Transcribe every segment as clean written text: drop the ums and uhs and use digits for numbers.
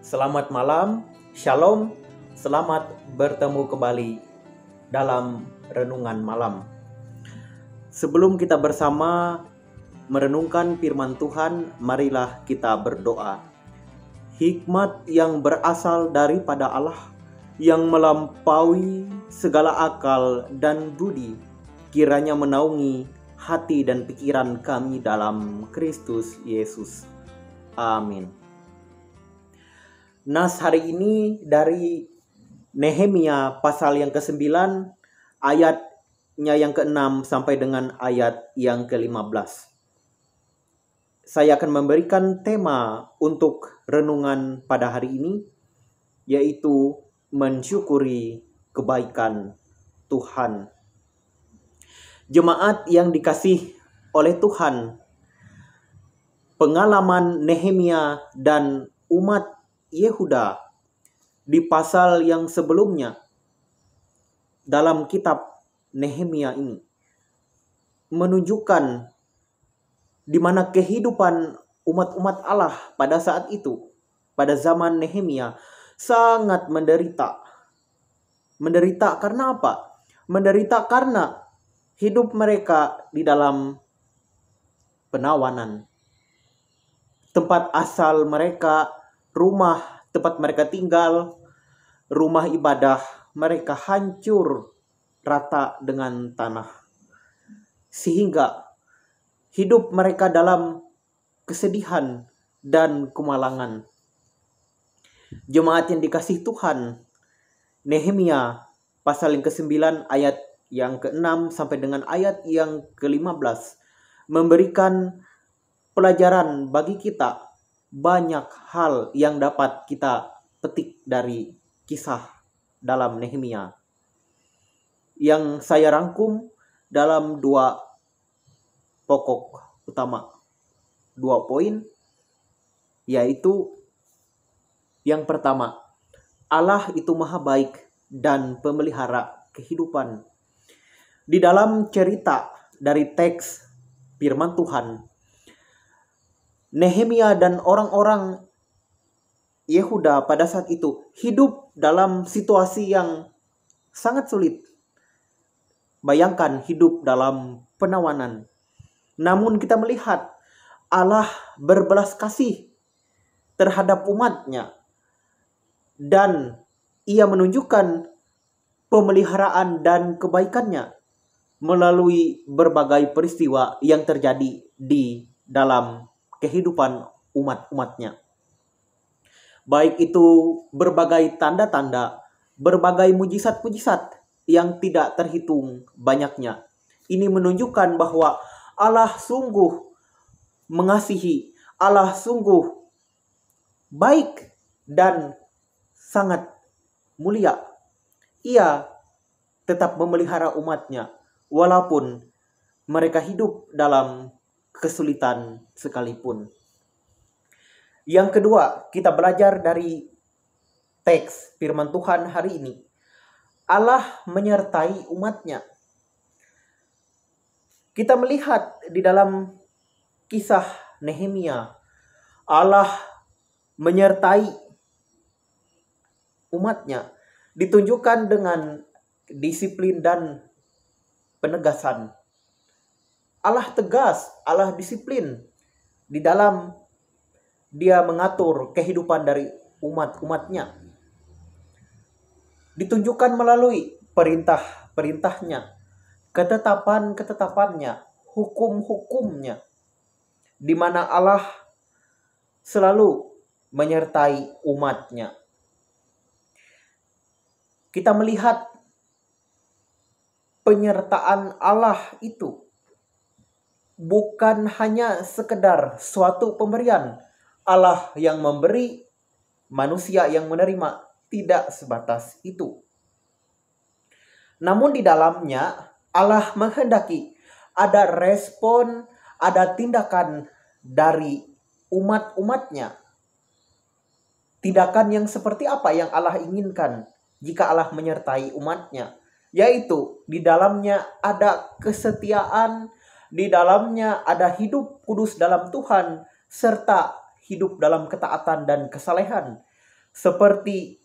Selamat malam, shalom, selamat bertemu kembali dalam renungan malam. Sebelum kita bersama merenungkan firman Tuhan, marilah kita berdoa. Hikmat yang berasal daripada Allah, yang melampaui segala akal dan budi, kiranya menaungi hati dan pikiran kami dalam Kristus Yesus. Amin. Nas hari ini dari Nehemia pasal yang ke-9 ayatnya yang ke-6 sampai dengan ayat yang ke-15. Saya akan memberikan tema untuk renungan pada hari ini, yaitu mensyukuri kebaikan Tuhan. Jemaat yang dikasih oleh Tuhan, pengalaman Nehemia dan umat Yehuda di pasal yang sebelumnya dalam kitab Nehemia ini menunjukkan di mana kehidupan umat-umat Allah pada saat itu, pada zaman Nehemia, sangat menderita. Menderita karena apa? Menderita karena hidup mereka di dalam penawanan. Tempat asal mereka, rumah tempat mereka tinggal, rumah ibadah mereka hancur rata dengan tanah. Sehingga hidup mereka dalam kesedihan dan kemalangan. Jemaat yang dikasih Tuhan, Nehemia pasal yang ke-9 ayat yang ke-6 sampai dengan ayat yang ke-15 memberikan pelajaran bagi kita. Banyak hal yang dapat kita petik dari kisah dalam Nehemia, yang saya rangkum dalam dua pokok utama, 2 poin, yaitu yang pertama, Allah itu maha baik dan pemelihara kehidupan. Di dalam cerita dari teks firman Tuhan, Nehemia dan orang-orang Yehuda pada saat itu hidup dalam situasi yang sangat sulit. Bayangkan hidup dalam penawanan. Namun kita melihat Allah berbelas kasih terhadap umatnya. Dan ia menunjukkan pemeliharaan dan kebaikannya melalui berbagai peristiwa yang terjadi di dalam kehidupan umat-umatnya. Baik itu berbagai tanda-tanda, berbagai mujizat-mujizat yang tidak terhitung banyaknya. Ini menunjukkan bahwa Allah sungguh mengasihi, Allah sungguh baik dan sangat mulia. Ia tetap memelihara umatnya walaupun mereka hidup dalam kesulitan sekalipun. Yang kedua, kita belajar dari teks firman Tuhan hari ini. Allah menyertai umatnya. Kita melihat di dalam kisah Nehemia, Allah menyertai umatnya. Ditunjukkan dengan disiplin dan penegasan. Allah tegas, Allah disiplin di dalam dia mengatur kehidupan dari umat-umatnya. Ditunjukkan melalui perintah-perintahnya, ketetapan-ketetapannya, hukum-hukumnya, di mana Allah selalu menyertai umatnya. Kita melihat penyertaan Allah itu bukan hanya sekedar suatu pemberian. Allah yang memberi, manusia yang menerima, tidak sebatas itu. Namun di dalamnya Allah menghendaki ada respon, ada tindakan dari umat-umatnya. Tindakan yang seperti apa yang Allah inginkan jika Allah menyertai umatnya? Yaitu di dalamnya ada kesetiaan, di dalamnya ada hidup kudus dalam Tuhan, serta hidup dalam ketaatan dan kesalehan. seperti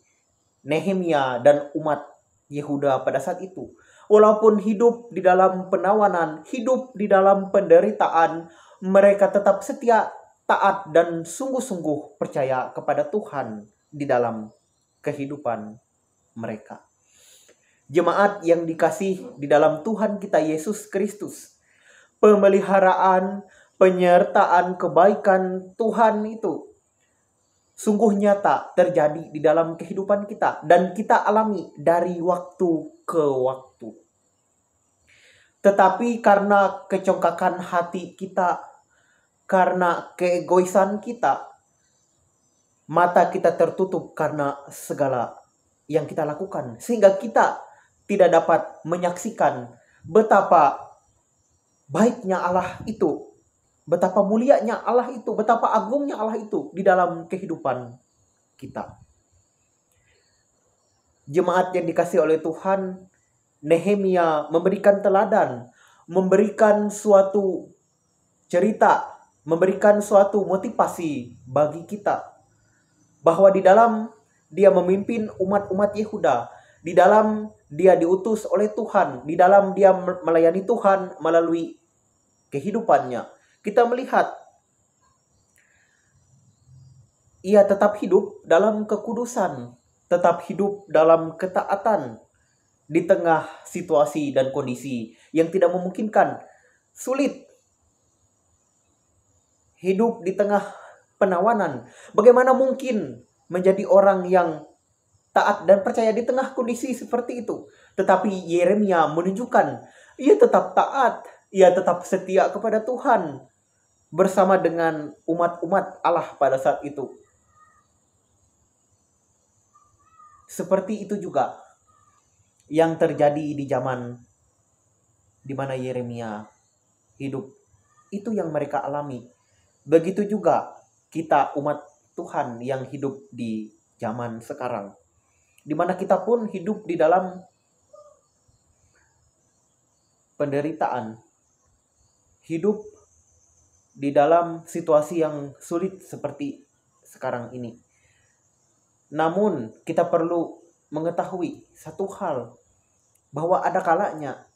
Nehemia dan umat Yehuda pada saat itu. Walaupun hidup di dalam penawanan, hidup di dalam penderitaan, mereka tetap setia, taat, dan sungguh-sungguh percaya kepada Tuhan di dalam kehidupan mereka. Jemaat yang dikasih di dalam Tuhan kita Yesus Kristus, pemeliharaan, penyertaan kebaikan Tuhan itu sungguh nyata terjadi di dalam kehidupan kita dan kita alami dari waktu ke waktu. Tetapi karena kecongkakan hati kita, karena keegoisan kita, mata kita tertutup karena segala yang kita lakukan, sehingga kita tidak dapat menyaksikan betapa baiknya Allah itu, betapa mulianya Allah itu, betapa agungnya Allah itu di dalam kehidupan kita. Jemaat yang dikasihi oleh Tuhan, Nehemia memberikan teladan, memberikan suatu cerita, memberikan suatu motivasi bagi kita, bahwa di dalam dia memimpin umat-umat Yehuda, di dalam dia diutus oleh Tuhan, di dalam dia melayani Tuhan melalui kehidupannya, kita melihat ia tetap hidup dalam kekudusan, tetap hidup dalam ketaatan di tengah situasi dan kondisi yang tidak memungkinkan, sulit. Hidup di tengah penawanan. Bagaimana mungkin menjadi orang yang taat dan percaya di tengah kondisi seperti itu? Tetapi Yeremia menunjukkan ia tetap taat, ia tetap setia kepada Tuhan bersama dengan umat-umat Allah pada saat itu. Seperti itu juga yang terjadi di zaman di mana Yeremia hidup. Itu yang mereka alami. Begitu juga kita umat Tuhan yang hidup di zaman sekarang, di mana kita pun hidup di dalam penderitaan, hidup di dalam situasi yang sulit seperti sekarang ini. Namun kita perlu mengetahui satu hal, bahwa ada kalanya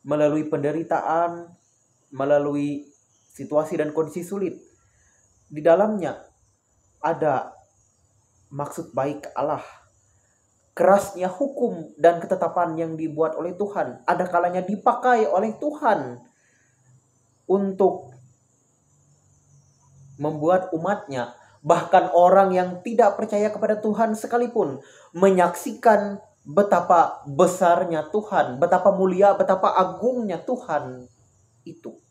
melalui penderitaan, melalui situasi dan kondisi sulit, di dalamnya ada maksud baik Allah. Kerasnya hukum dan ketetapan yang dibuat oleh Tuhan ada kalanya dipakai oleh Tuhan untuk membuat umatnya, bahkan orang yang tidak percaya kepada Tuhan sekalipun, menyaksikan betapa besarnya Tuhan, betapa mulia, betapa agungnya Tuhan itu.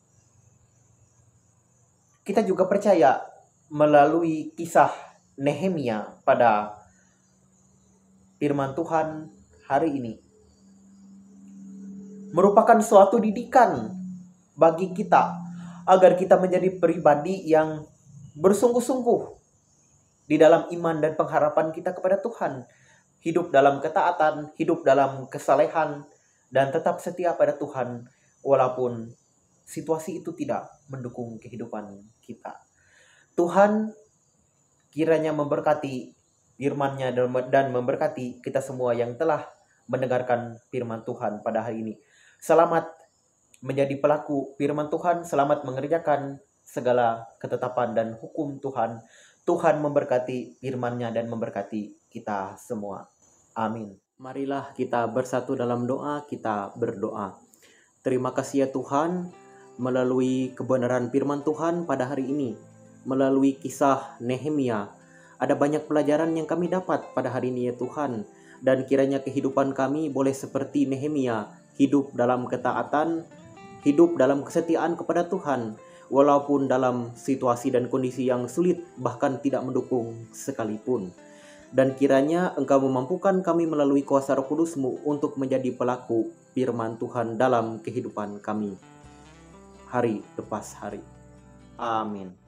Kita juga percaya melalui kisah Nehemia pada firman Tuhan hari ini merupakan suatu didikan bagi kita agar kita menjadi pribadi yang bersungguh-sungguh di dalam iman dan pengharapan kita kepada Tuhan, hidup dalam ketaatan, hidup dalam kesalehan, dan tetap setia pada Tuhan walaupun situasi itu tidak mendukung kehidupan kita. Tuhan kiranya memberkati firman-Nya dan memberkati kita semua yang telah mendengarkan firman Tuhan pada hari ini. Selamat menjadi pelaku firman Tuhan, selamat mengerjakan segala ketetapan dan hukum Tuhan. Tuhan memberkati firman-Nya dan memberkati kita semua. Amin. Marilah kita bersatu dalam doa, kita berdoa. Terima kasih ya Tuhan, melalui kebenaran firman Tuhan pada hari ini, melalui kisah Nehemia, ada banyak pelajaran yang kami dapat pada hari ini ya Tuhan. Dan kiranya kehidupan kami boleh seperti Nehemia, hidup dalam ketaatan, hidup dalam kesetiaan kepada Tuhan, walaupun dalam situasi dan kondisi yang sulit, bahkan tidak mendukung sekalipun. Dan kiranya Engkau memampukan kami melalui kuasa Roh Kudus-Mu untuk menjadi pelaku firman Tuhan dalam kehidupan kami hari lepas hari. Amin.